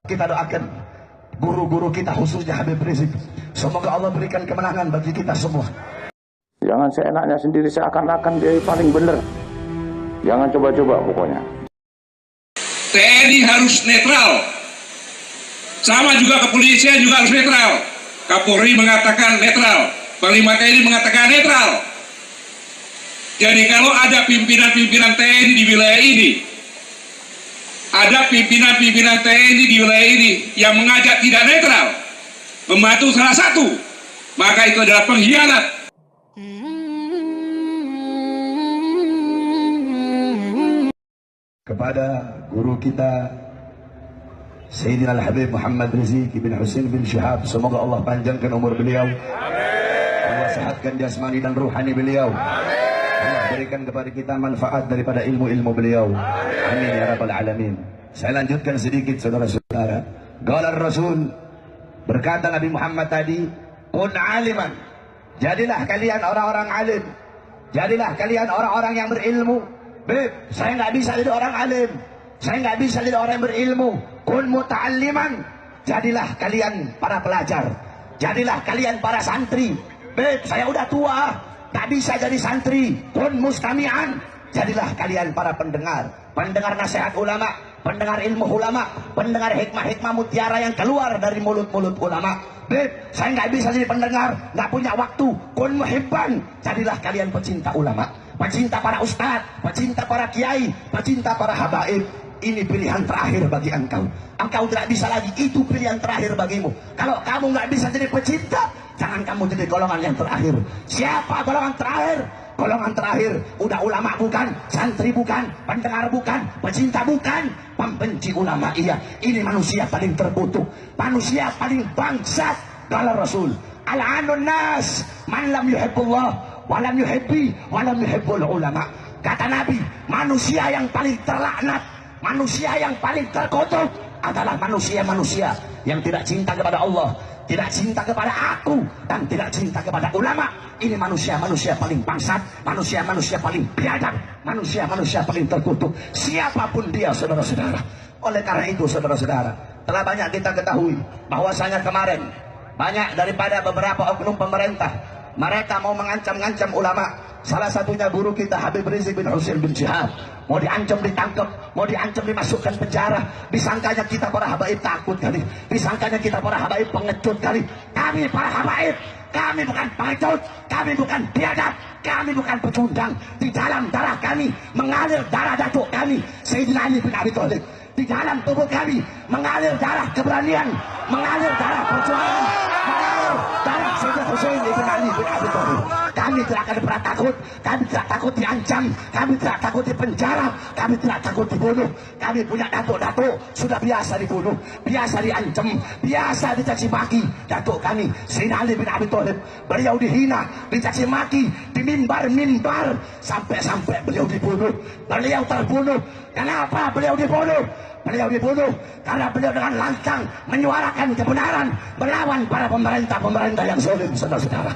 Kita doakan guru-guru kita khususnya Habib Rizik. Semoga Allah berikan kemenangan bagi kita semua. Jangan seenaknya sendiri seakan-akan dia paling benar. Jangan coba-coba pokoknya. TNI harus netral. Sama juga kepolisian juga harus netral. Kapolri mengatakan netral. Panglima TNI mengatakan netral. Jadi kalau ada pimpinan-pimpinan TNI di wilayah ini, ada pimpinan-pimpinan TNI di wilayah ini yang mengajak tidak netral, membantu salah satu, maka itu adalah pengkhianat. Kepada guru kita Sayyidina Al-Habib Muhammad Rizik bin Husain bin Syihab, semoga Allah panjangkan umur beliau. Allah sehatkan jasmani dan ruhani beliau. Allah berikan kepada kita manfaat daripada ilmu-ilmu beliau. Amin ya rabbal alamin. Saya lanjutkan sedikit saudara-saudara. Qala Rasul, berkata Nabi Muhammad tadi, kun aliman, jadilah kalian orang-orang alim, jadilah kalian orang-orang yang berilmu. Beb, saya nggak bisa jadi orang alim, saya nggak bisa jadi orang yang berilmu. Kun muta'alliman, jadilah kalian para pelajar, jadilah kalian para santri. Beb, saya udah tua, nggak bisa jadi santri. Kun mustami'an, jadilah kalian para pendengar, pendengar nasihat ulama, pendengar ilmu ulama, pendengar hikmah-hikmah mutiara yang keluar dari mulut-mulut ulama. Beb, saya nggak bisa jadi pendengar, nggak punya waktu. Kun muhibban, jadilah kalian pecinta ulama, pecinta para ustadz, pecinta para kiai, pecinta para habaib. Ini pilihan terakhir bagi engkau. Engkau tidak bisa lagi, itu pilihan terakhir bagimu. Kalau kamu nggak bisa jadi pecinta, jangan kamu jadi golongan yang terakhir. Siapa golongan terakhir? Golongan terakhir udah ulama bukan, santri bukan, pendengar bukan, pecinta bukan, pembenci ulama iya. Ini manusia paling terkutuk, manusia paling bangsat. Qala Rasul, al-anun nas man lam yuhibbullah walam yuhibbi walam yuhibbul ulama. Kata Nabi, manusia yang paling terlaknat, manusia yang paling terkutuk adalah manusia-manusia yang tidak cinta kepada Allah, tidak cinta kepada aku, dan tidak cinta kepada ulama. Ini manusia-manusia paling bangsat, manusia-manusia paling biadab, manusia-manusia paling terkutuk, siapapun dia, saudara-saudara. Oleh karena itu, saudara-saudara, telah banyak kita ketahui bahwasanya kemarin banyak daripada beberapa oknum pemerintah, mereka mau mengancam-ngancam ulama. Salah satunya guru kita Habib Rizik bin Husain bin Syihab. Mau diancam ditangkap, mau diancam dimasukkan penjara. Disangkanya kita para habaib takut kali, disangkanya kita para habaib pengecut kali. Kami para habaib, kami bukan pengecut, kami bukan biadab, kami bukan pecundang. Di dalam darah kami mengalir darah datuk kami Sayyidina Ali bin Abi Thalib. Di dalam tubuh kami mengalir darah keberanian, mengalir darah perjuangan, mengalir darah Sayyidina Husain bin Ali bin Abi Thalib. Kami tidak akan pernah takut, kami tidak takut diancam, kami tidak takut dipenjara, kami tidak takut dibunuh. Kami punya datuk-datuk sudah biasa dibunuh, biasa diancam, biasa dicaci maki. Datuk kami Sayyidina Ali bin Abi Thalib, beliau dihina, dicaci maki di mimbar-mimbar, sampai-sampai beliau dibunuh, beliau terbunuh. Kenapa beliau dibunuh? Beliau dibunuh karena beliau dengan lantang menyuarakan kebenaran, melawan para pemerintah-pemerintah yang zalim, saudara-saudara.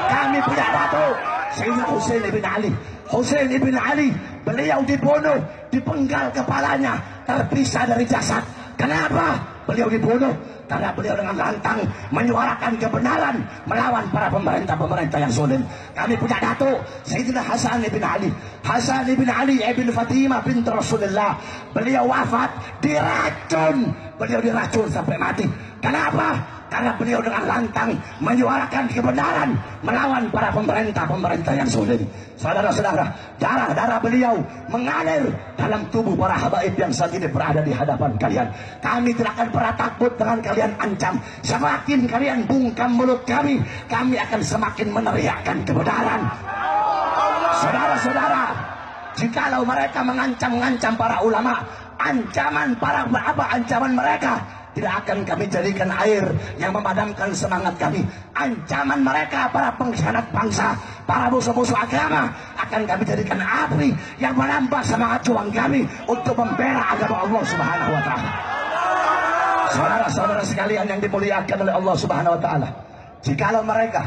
Kami punya datuk Sayyidina Husain bin Ali. Husain bin Ali, beliau dibunuh, dipenggal kepalanya, terpisah dari jasad. Kenapa beliau dibunuh? Karena beliau dengan lantang menyuarakan kebenaran, melawan para pemerintah-pemerintah yang zalim. Kami punya datuk Sayyidina Hasan bin Ali. Hasan bin Ali ibn Fatimah bint Rasulullah, beliau wafat diracun, beliau diracun sampai mati. Kenapa? Karena beliau dengan lantang menyuarakan kebenaran, melawan para pemerintah-pemerintah yang zalim. Saudara-saudara, darah-darah beliau mengalir dalam tubuh para habaib yang saat ini berada di hadapan kalian. Kami tidak akan pernah takut dengan kalian ancam. Semakin kalian bungkam mulut kami akan semakin meneriakkan kebenaran. Saudara-saudara, jikalau mereka mengancam-ngancam para ulama, ancaman mereka tidak akan kami jadikan air yang memadamkan semangat kami. Ancaman mereka para pengkhianat bangsa, para musuh-musuh agama, akan kami jadikan api yang menambah semangat juang kami untuk membela agama Allah Subhanahu wa Ta'ala. Saudara-saudara sekalian yang dimuliakan oleh Allah Subhanahu wa Ta'ala, jikalau mereka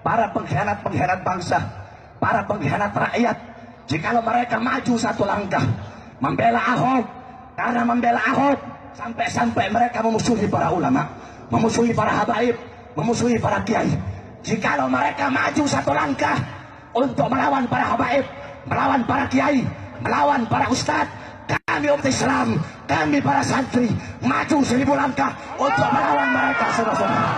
para pengkhianat bangsa, para pengkhianat rakyat, jikalau mereka maju satu langkah membela Ahok, karena membela Ahok Sampai-sampai mereka memusuhi para ulama, memusuhi para habaib, memusuhi para kiai. Jikalau mereka maju satu langkah untuk melawan para habaib, melawan para kiai, melawan para ustadz, kami umat Islam, kami para santri maju 1000 langkah untuk melawan mereka, saudara-saudara.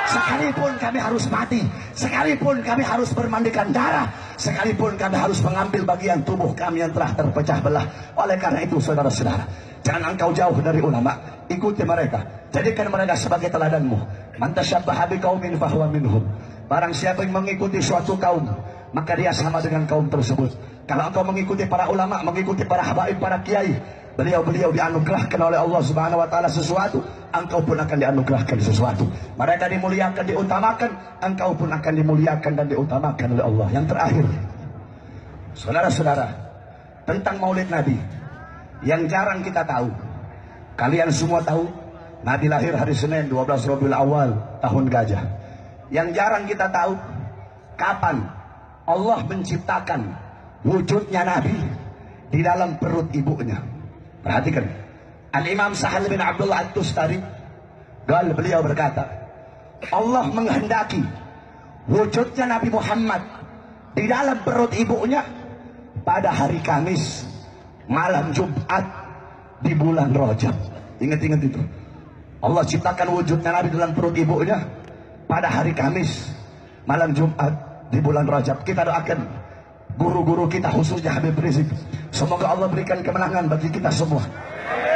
Sekalipun kami harus mati, sekalipun kami harus bermandikan darah, sekalipun kami harus mengambil bagian tubuh kami yang telah terpecah belah. Oleh karena itu, saudara-saudara, jangan engkau jauh dari ulama, ikuti mereka, jadikan mereka sebagai teladanmu. Man tasyabbaha biqaumin fahuwa minhum. Barang siapa yang mengikuti suatu kaum, maka dia sama dengan kaum tersebut. Kalau engkau mengikuti para ulama, mengikuti para habaib, para kiai, beliau-beliau dianugerahkan oleh Allah Subhanahu wa taala sesuatu, engkau pun akan dianugerahkan sesuatu. Mereka dimuliakan, diutamakan, engkau pun akan dimuliakan dan diutamakan oleh Allah. Yang terakhir, saudara-saudara, tentang Maulid Nabi yang jarang kita tahu. Kalian semua tahu Nabi lahir hari Senin 12 Rabiul Awal tahun gajah. Yang jarang kita tahu, kapan Allah menciptakan wujudnya Nabi di dalam perut ibunya. Perhatikan, Al-Imam Sahal bin Abdullah At-Tustari, beliau berkata, Allah menghendaki wujudnya Nabi Muhammad di dalam perut ibunya pada hari Kamis malam Jumat di bulan Rajab. Ingat-ingat itu. Allah ciptakan wujudnya Nabi dalam perut ibunya pada hari Kamis malam Jumat di bulan Rajab. Kita doakan guru-guru kita, khususnya Habib Rizik, semoga Allah berikan kemenangan bagi kita semua.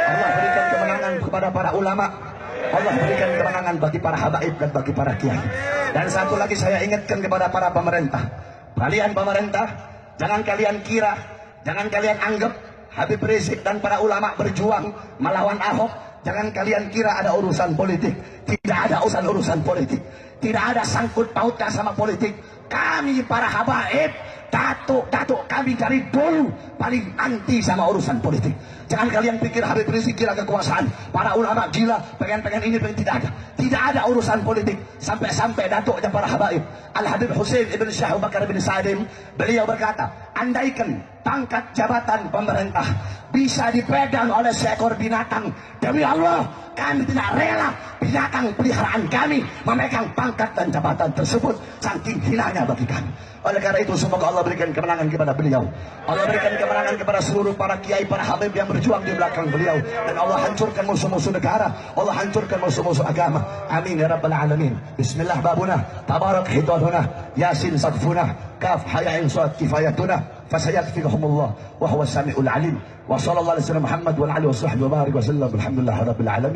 Allah berikan kemenangan kepada para ulama, Allah berikan kemenangan bagi para habaib dan bagi para kiai. Dan satu lagi saya ingatkan kepada para pemerintah, kalian pemerintah, jangan kalian kira, jangan kalian anggap Habib Rizik dan para ulama berjuang melawan Ahok, jangan kalian kira ada urusan politik. Tidak ada urusan politik, tidak ada sangkut pautnya sama politik. Kami para habaib, datuk kami dari dulu paling anti sama urusan politik. Jangan kalian pikir Habib Rizik gila kekuasaan, para ulama gila pengen ini tidak ada. Tidak ada urusan politik. Sampai-sampai datuknya para habaib, Al-Habib Husain ibn Syekh Abu Bakar bin Sa'dim, beliau berkata, andaikan pangkat jabatan pemerintah bisa dipegang oleh seekor binatang, demi Allah kami tidak rela binatang peliharaan kami memegang pangkat dan jabatan tersebut, saking hinanya bagi kami. Oleh karena itu, semoga Allah berikan kemenangan kepada beliau, Allah berikan kemenangan kepada seluruh para kiai, para habib yang berjuang di belakang beliau, dan Allah hancurkan musuh-musuh negara, Allah hancurkan musuh-musuh agama. Amin ya rabbal alamin. Bismillah babuna, tabarak hidaduna, yasin sakfuna, kaf hayain suat kifayatuna, fasayakfikahumullah wa huwa sami'ul alim. Wa sallallahu alaihi wasallam Muhammad wa alihi wa sahbihi wa barik wa sallam. Alhamdulillah rabbil alamin.